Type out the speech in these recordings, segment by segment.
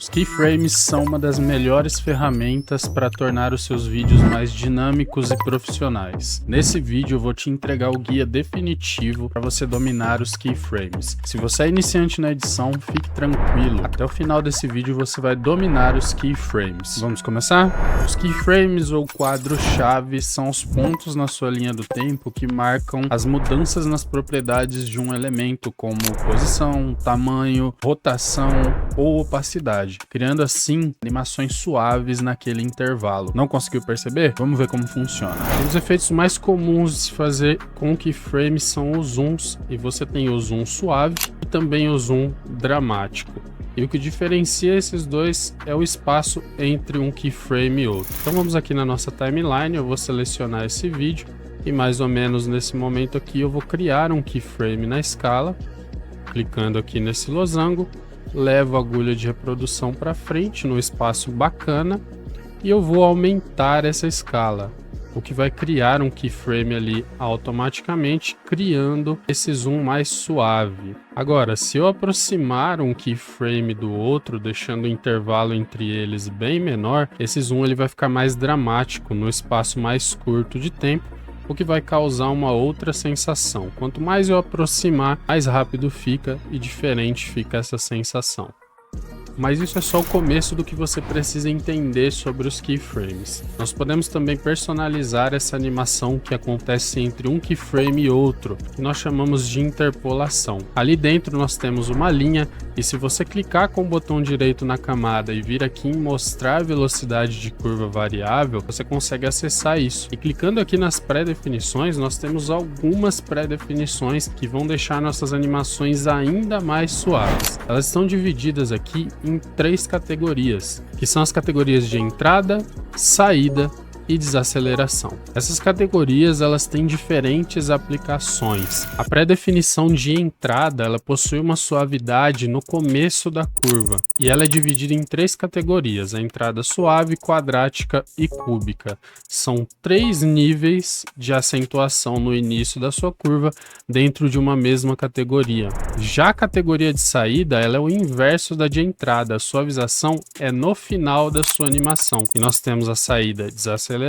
Os keyframes são uma das melhores ferramentas para tornar os seus vídeos mais dinâmicos e profissionais. Nesse vídeo eu vou te entregar o guia definitivo para você dominar os keyframes. Se você é iniciante na edição, fique tranquilo. Até o final desse vídeo você vai dominar os keyframes. Vamos começar? Os keyframes ou quadros-chave são os pontos na sua linha do tempo que marcam as mudanças nas propriedades de um elemento, como posição, tamanho, rotação ou opacidade, criando assim animações suaves naquele intervalo. Não conseguiu perceber? Vamos ver como funciona. Os efeitos mais comuns de se fazer com keyframes são os zooms, e você tem o zoom suave e também o zoom dramático. E o que diferencia esses dois é o espaço entre um keyframe e outro. Então vamos aqui na nossa timeline, eu vou selecionar esse vídeo e mais ou menos nesse momento aqui eu vou criar um keyframe na escala, clicando aqui nesse losango. Levo a agulha de reprodução para frente no espaço bacana e eu vou aumentar essa escala, o que vai criar um keyframe ali automaticamente, criando esse zoom mais suave. Agora, se eu aproximar um keyframe do outro, deixando o intervalo entre eles bem menor, esse zoom ele vai ficar mais dramático no espaço mais curto de tempo, o que vai causar uma outra sensação. Quanto mais eu aproximar, mais rápido fica e diferente fica essa sensação. Mas isso é só o começo do que você precisa entender sobre os keyframes. Nós podemos também personalizar essa animação que acontece entre um keyframe e outro, que nós chamamos de interpolação. Ali dentro nós temos uma linha, e se você clicar com o botão direito na camada e vir aqui em mostrar velocidade de curva variável, você consegue acessar isso. E clicando aqui nas pré-definições, nós temos algumas pré-definições que vão deixar nossas animações ainda mais suaves. Elas estão divididas aqui em 3 categorias, que são as categorias de entrada, saída e desaceleração. Essas categorias elas têm diferentes aplicações. A pré-definição de entrada ela possui uma suavidade no começo da curva e ela é dividida em 3 categorias: a entrada suave, quadrática e cúbica. São 3 níveis de acentuação no início da sua curva dentro de uma mesma categoria. Já a categoria de saída ela é o inverso da de entrada. A suavização é no final da sua animação e nós temos a saída desaceleração,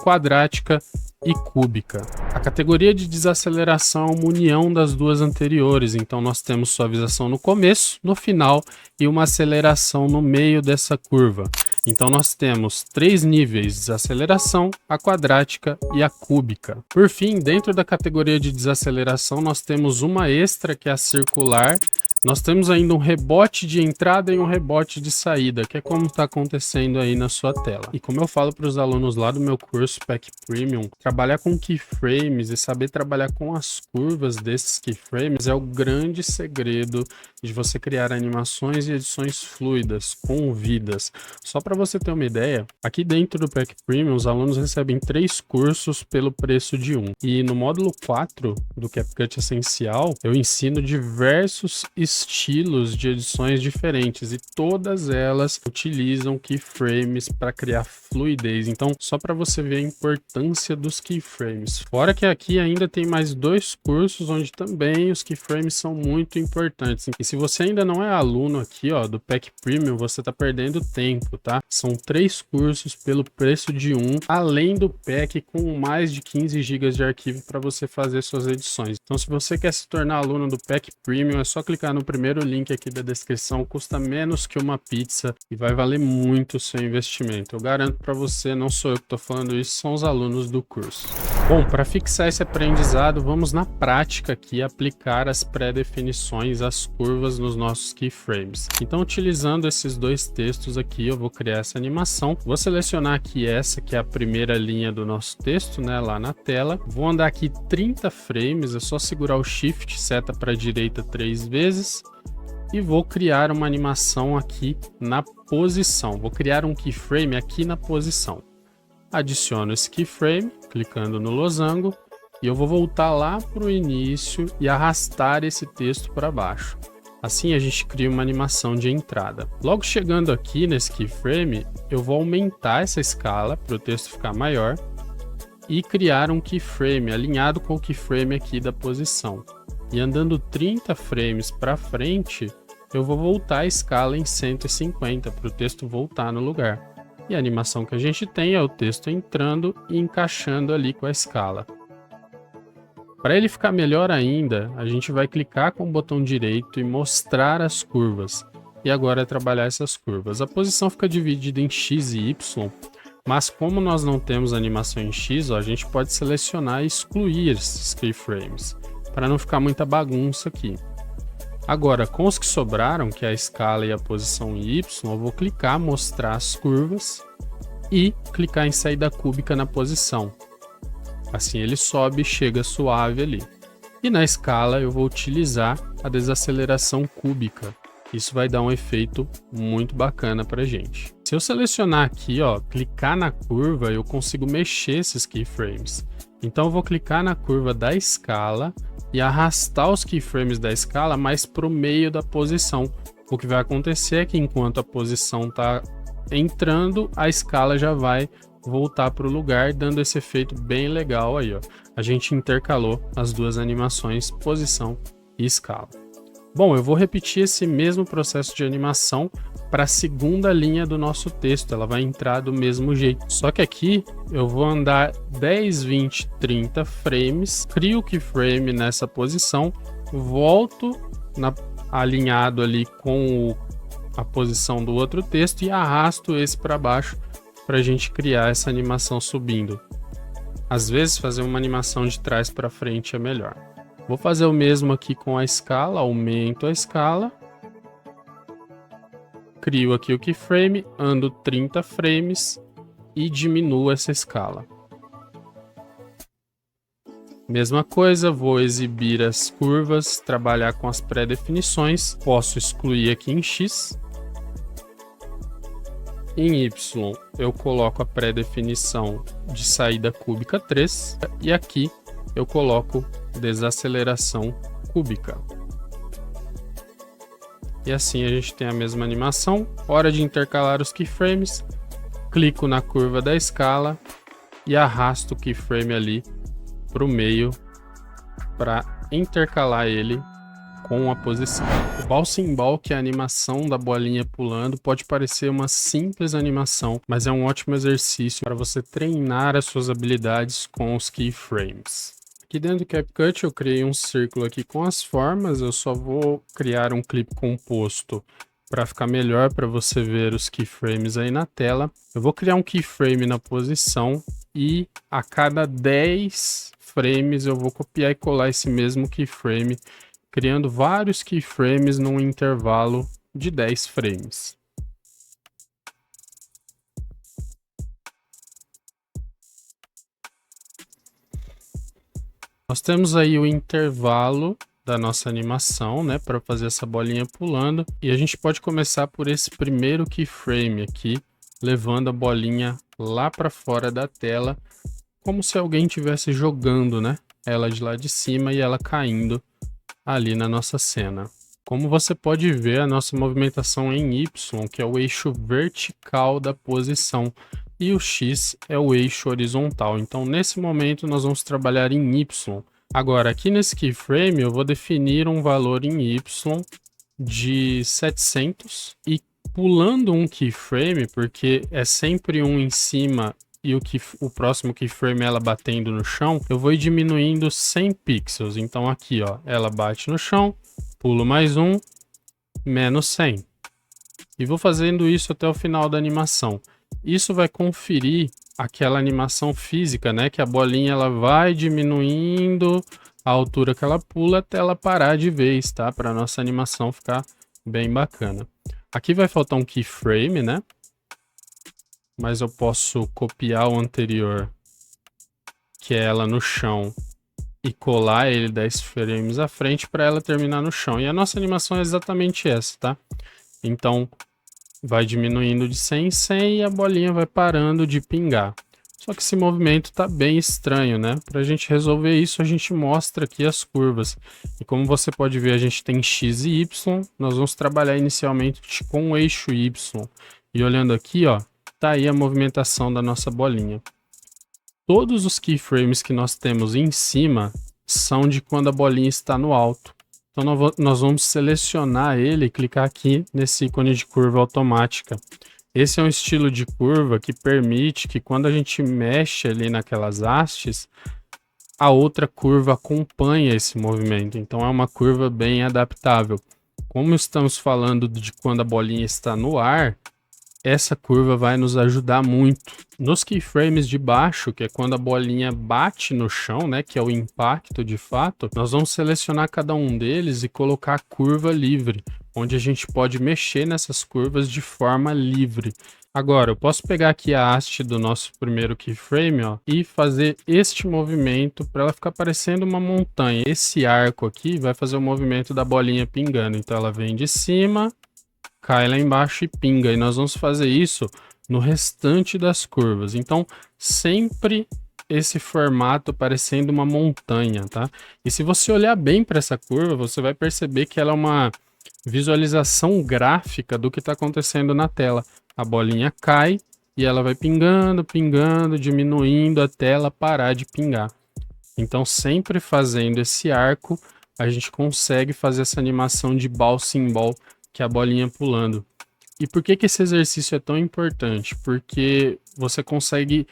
quadrática e cúbica. A categoria de desaceleração é uma união das duas anteriores, então nós temos suavização no começo, no final e uma aceleração no meio dessa curva. Então nós temos 3 níveis: desaceleração, a quadrática e a cúbica. Por fim, dentro da categoria de desaceleração nós temos uma extra, que é a circular. Nós temos ainda um rebote de entrada e um rebote de saída, que é como está acontecendo aí na sua tela. E como eu falo para os alunos lá do meu curso PEC Premium, trabalhar com keyframes e saber trabalhar com as curvas desses keyframes é o grande segredo de você criar animações e edições fluidas, com vidas. Só para você ter uma ideia, aqui dentro do PEC Premium os alunos recebem 3 cursos pelo preço de 1. E no módulo 4 do CapCut Essencial, eu ensino diversos estilos de edições diferentes e todas elas utilizam keyframes para criar fluidez. Então, só para você ver a importância dos keyframes. Fora que aqui ainda tem mais 2 cursos onde também os keyframes são muito importantes. E se você ainda não é aluno aqui, ó, do PEC Premium, você está perdendo tempo, tá? São 3 cursos pelo preço de 1, além do PEC com mais de 15 GB de arquivo para você fazer suas edições. Então, se você quer se tornar aluno do PEC Premium, é só clicar no primeiro link aqui da descrição. Custa menos que uma pizza e vai valer muito o seu investimento. Eu garanto para você, não sou eu que estou falando isso, são os alunos do curso. Bom, para fixar esse aprendizado, vamos na prática aqui aplicar as pré-definições, as curvas nos nossos keyframes. Então, utilizando esses 2 textos aqui, eu vou criar essa animação. Vou selecionar aqui essa, que é a primeira linha do nosso texto, né, lá na tela. Vou andar aqui 30 frames, é só segurar o Shift, seta para a direita 3 vezes. E vou criar uma animação aqui na posição. Vou criar um keyframe aqui na posição. Adiciono esse keyframe, clicando no losango, e eu vou voltar lá para o início e arrastar esse texto para baixo. Assim a gente cria uma animação de entrada. Logo chegando aqui nesse keyframe, eu vou aumentar essa escala para o texto ficar maior e criar um keyframe alinhado com o keyframe aqui da posição. E andando 30 frames para frente, eu vou voltar a escala em 150 para o texto voltar no lugar. E a animação que a gente tem é o texto entrando e encaixando ali com a escala. Para ele ficar melhor ainda, a gente vai clicar com o botão direito e mostrar as curvas. E agora é trabalhar essas curvas. A posição fica dividida em X e Y, mas como nós não temos animação em X, a gente pode selecionar e excluir esses keyframes, para não ficar muita bagunça aqui. Agora, com os que sobraram, que é a escala e a posição em Y, eu vou clicar, mostrar as curvas e clicar em saída cúbica na posição. Assim ele sobe e chega suave ali. E na escala eu vou utilizar a desaceleração cúbica. Isso vai dar um efeito muito bacana pra gente. Se eu selecionar aqui, clicar na curva, eu consigo mexer esses keyframes. Então eu vou clicar na curva da escala e arrastar os keyframes da escala mais para o meio da posição. O que vai acontecer é que enquanto a posição está entrando, a escala já vai voltar para o lugar, dando esse efeito bem legal aí, ó. A gente intercalou as duas animações, posição e escala. Bom, eu vou repetir esse mesmo processo de animação para a segunda linha do nosso texto. Ela vai entrar do mesmo jeito. Só que aqui eu vou andar 10, 20, 30 frames, crio o keyframe nessa posição, volto alinhado ali com a posição do outro texto e arrasto esse para baixo para a gente criar essa animação subindo. Às vezes fazer uma animação de trás para frente é melhor. Vou fazer o mesmo aqui com a escala, aumento a escala, crio aqui o keyframe, ando 30 frames e diminuo essa escala. Mesma coisa, vou exibir as curvas, trabalhar com as pré-definições, posso excluir aqui em X. Em Y eu coloco a pré-definição de saída cúbica 3 e aqui eu coloco desaceleração cúbica. E assim a gente tem a mesma animação. Hora de intercalar os keyframes, clico na curva da escala e arrasto o keyframe ali para o meio para intercalar ele com a posição. O Bouncing Ball, que é a animação da bolinha pulando, pode parecer uma simples animação, mas é um ótimo exercício para você treinar as suas habilidades com os keyframes. Aqui dentro do CapCut eu criei um círculo aqui com as formas, eu só vou criar um clipe composto para ficar melhor para você ver os keyframes aí na tela. Eu vou criar um keyframe na posição e a cada 10 frames eu vou copiar e colar esse mesmo keyframe, criando vários keyframes num intervalo de 10 frames. Nós temos aí o intervalo da nossa animação, né, para fazer essa bolinha pulando, e a gente pode começar por esse primeiro keyframe aqui, levando a bolinha lá para fora da tela, como se alguém estivesse jogando, né, ela de lá de cima e ela caindo ali na nossa cena. Como você pode ver, a nossa movimentação é em Y, que é o eixo vertical da posição, e o X é o eixo horizontal. Então, nesse momento, nós vamos trabalhar em Y. Agora, aqui nesse keyframe, eu vou definir um valor em Y de 700 e pulando um keyframe, porque é sempre um em cima e o próximo keyframe ela batendo no chão, eu vou ir diminuindo 100 pixels. Então aqui, ó, ela bate no chão, pulo mais um, menos 100. E vou fazendo isso até o final da animação. Isso vai conferir aquela animação física, né? Que a bolinha ela vai diminuindo a altura que ela pula até ela parar de vez, tá? Para nossa animação ficar bem bacana. Aqui vai faltar um keyframe, né? Mas eu posso copiar o anterior, que é ela no chão, e colar ele 10 frames à frente para ela terminar no chão. E a nossa animação é exatamente essa, tá? Então, vai diminuindo de 100 em 100 e a bolinha vai parando de pingar. Só que esse movimento tá bem estranho, né? Para a gente resolver isso, a gente mostra aqui as curvas. E como você pode ver, a gente tem X e Y. Nós vamos trabalhar inicialmente com o eixo Y. E olhando aqui, ó, tá aí a movimentação da nossa bolinha. Todos os keyframes que nós temos em cima são de quando a bolinha está no alto. Então nós vamos selecionar ele e clicar aqui nesse ícone de curva automática. Esse é um estilo de curva que permite que quando a gente mexe ali naquelas hastes, a outra curva acompanha esse movimento. Então é uma curva bem adaptável. Como estamos falando de quando a bolinha está no ar, essa curva vai nos ajudar muito. Nos keyframes de baixo, que é quando a bolinha bate no chão, né, que é o impacto de fato, nós vamos selecionar cada um deles e colocar a curva livre, onde a gente pode mexer nessas curvas de forma livre. Agora, eu posso pegar aqui a haste do nosso primeiro keyframe, ó, e fazer este movimento para ela ficar parecendo uma montanha. Esse arco aqui vai fazer o movimento da bolinha pingando. Então ela vem de cima, cai lá embaixo e pinga. E nós vamos fazer isso no restante das curvas. Então, sempre esse formato parecendo uma montanha, tá? E se você olhar bem para essa curva, você vai perceber que ela é uma visualização gráfica do que está acontecendo na tela. A bolinha cai e ela vai pingando, pingando, diminuindo até ela parar de pingar. Então, sempre fazendo esse arco, a gente consegue fazer essa animação de bouncing ball, que é a bolinha pulando. E por que esse exercício é tão importante? Porque você consegue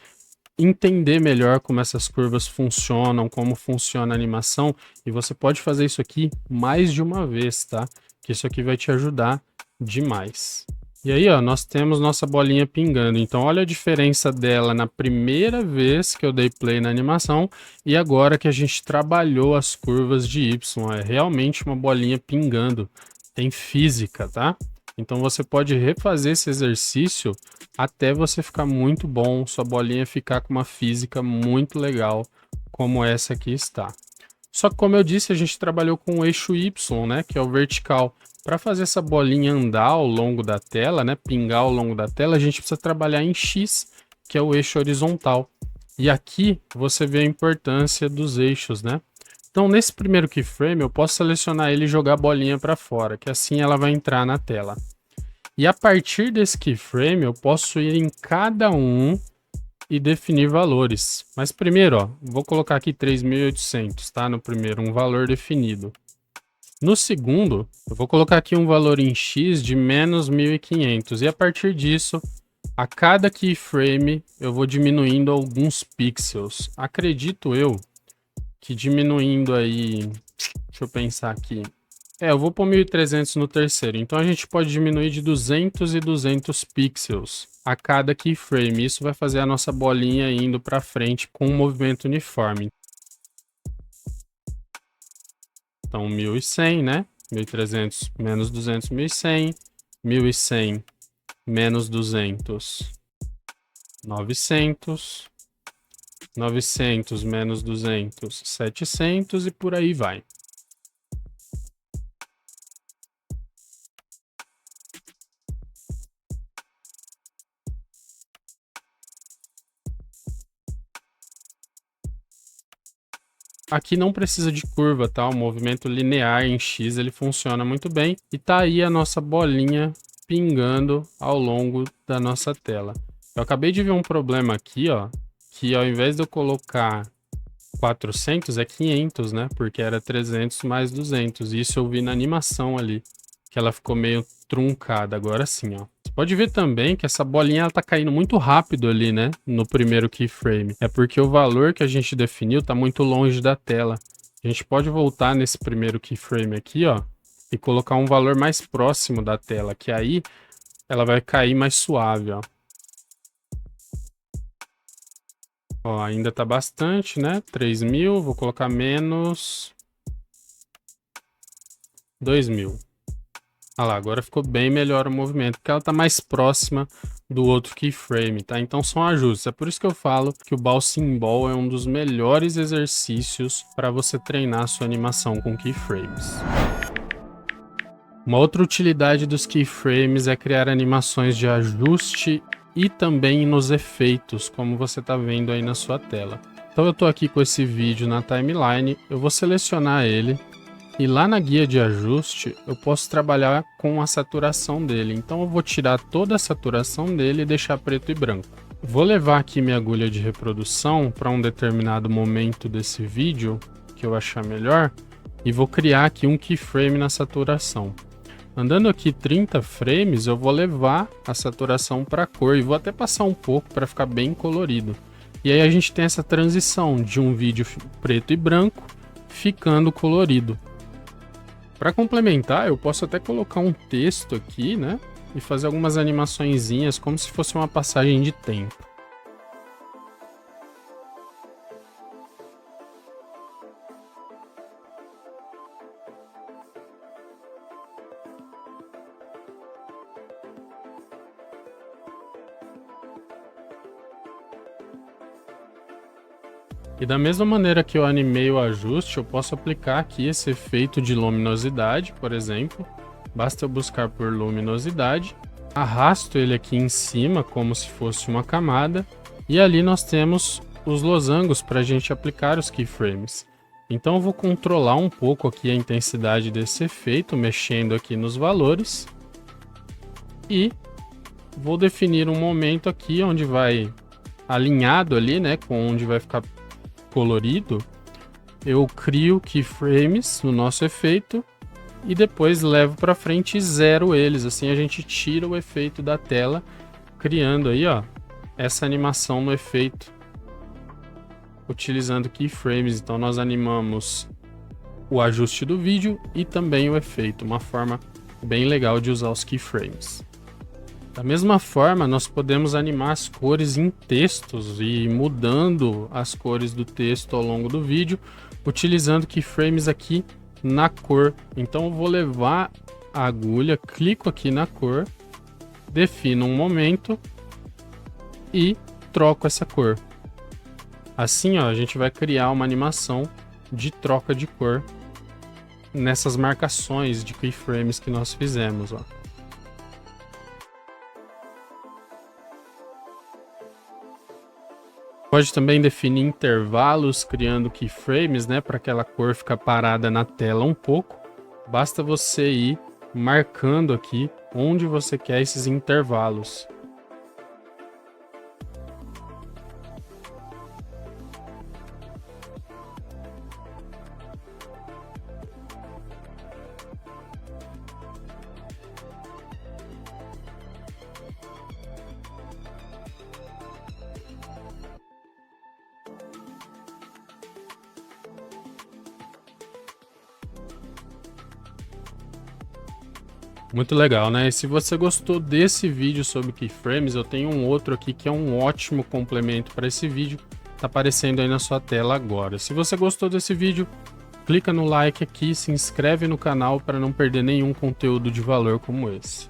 entender melhor como essas curvas funcionam, como funciona a animação, e você pode fazer isso aqui mais de uma vez, tá? Que isso aqui vai te ajudar demais. E aí, ó, nós temos nossa bolinha pingando. Então, olha a diferença dela na primeira vez que eu dei play na animação e agora que a gente trabalhou as curvas de Y. É realmente uma bolinha pingando. Tem física, tá? Então, você pode refazer esse exercício até você ficar muito bom, sua bolinha ficar com uma física muito legal, como essa aqui está. Só que, como eu disse, a gente trabalhou com o eixo Y, né, que é o vertical. Para fazer essa bolinha andar ao longo da tela, né, pingar ao longo da tela, a gente precisa trabalhar em X, que é o eixo horizontal. E aqui você vê a importância dos eixos, né? Então, nesse primeiro keyframe, eu posso selecionar ele e jogar a bolinha para fora, que assim ela vai entrar na tela. E a partir desse keyframe, eu posso ir em cada um e definir valores. Mas primeiro, ó, vou colocar aqui 3.800, tá? No primeiro, um valor definido. No segundo, eu vou colocar aqui um valor em X de menos 1.500. E a partir disso, a cada keyframe, eu vou diminuindo alguns pixels. Acredito eu que diminuindo aí... Deixa eu pensar aqui. Eu vou pôr 1.300 no terceiro. Então a gente pode diminuir de 200 e 200 pixels a cada keyframe. Isso vai fazer a nossa bolinha indo para frente com um movimento uniforme. Então 1.100, né? 1.300 menos 200, 1.100. 1.100 menos 200, 900. 900 menos 200, 700 e por aí vai. Aqui não precisa de curva, tá? O movimento linear em X ele funciona muito bem. E tá aí a nossa bolinha pingando ao longo da nossa tela. Eu acabei de ver um problema aqui, ó, que ao invés de eu colocar 400 é 500, né? Porque era 300 mais 200. E isso eu vi na animação ali, que ela ficou meio truncada. Agora sim, ó. Você pode ver também que essa bolinha ela tá caindo muito rápido ali, né? No primeiro keyframe. É porque o valor que a gente definiu tá muito longe da tela. A gente pode voltar nesse primeiro keyframe aqui, ó, e colocar um valor mais próximo da tela, que aí ela vai cair mais suave, ó. Ó, ainda tá bastante, né? 3.000, vou colocar menos 2.000. Olha lá, agora ficou bem melhor o movimento, porque ela tá mais próxima do outro keyframe, tá? Então são ajustes. É por isso que eu falo que o Bouncing Ball é um dos melhores exercícios para você treinar a sua animação com keyframes. Uma outra utilidade dos keyframes é criar animações de ajuste e também nos efeitos, como você está vendo aí na sua tela. Então eu estou aqui com esse vídeo na timeline, eu vou selecionar ele e lá na guia de ajuste eu posso trabalhar com a saturação dele. Então eu vou tirar toda a saturação dele e deixar preto e branco. Vou levar aqui minha agulha de reprodução para um determinado momento desse vídeo que eu achar melhor e vou criar aqui um keyframe na saturação. Andando aqui 30 frames, eu vou levar a saturação para cor e vou até passar um pouco para ficar bem colorido. E aí a gente tem essa transição de um vídeo preto e branco ficando colorido. Para complementar, eu posso até colocar um texto aqui, né? E fazer algumas animaçõezinhas como se fosse uma passagem de tempo. E da mesma maneira que eu animei o ajuste, eu posso aplicar aqui esse efeito de luminosidade, por exemplo. Basta eu buscar por luminosidade, arrasto ele aqui em cima como se fosse uma camada, e ali nós temos os losangos para a gente aplicar os keyframes. Então eu vou controlar um pouco aqui a intensidade desse efeito, mexendo aqui nos valores, e vou definir um momento aqui onde vai alinhado ali, né, com onde vai ficar colorido. Eu crio keyframes no nosso efeito e depois levo para frente e zero eles. Assim a gente tira o efeito da tela, criando aí, ó, essa animação no efeito utilizando keyframes. Então nós animamos o ajuste do vídeo e também o efeito, uma forma bem legal de usar os keyframes. Da mesma forma, nós podemos animar as cores em textos e ir mudando as cores do texto ao longo do vídeo, utilizando keyframes aqui na cor. Então eu vou levar a agulha, clico aqui na cor, defino um momento e troco essa cor. Assim, ó, a gente vai criar uma animação de troca de cor nessas marcações de keyframes que nós fizemos, ó. Pode também definir intervalos criando keyframes, né, para aquela cor ficar parada na tela um pouco. Basta você ir marcando aqui onde você quer esses intervalos. Muito legal, né? E se você gostou desse vídeo sobre keyframes, eu tenho um outro aqui que é um ótimo complemento para esse vídeo. Tá aparecendo aí na sua tela agora. Se você gostou desse vídeo, clica no like aqui, se inscreve no canal para não perder nenhum conteúdo de valor como esse.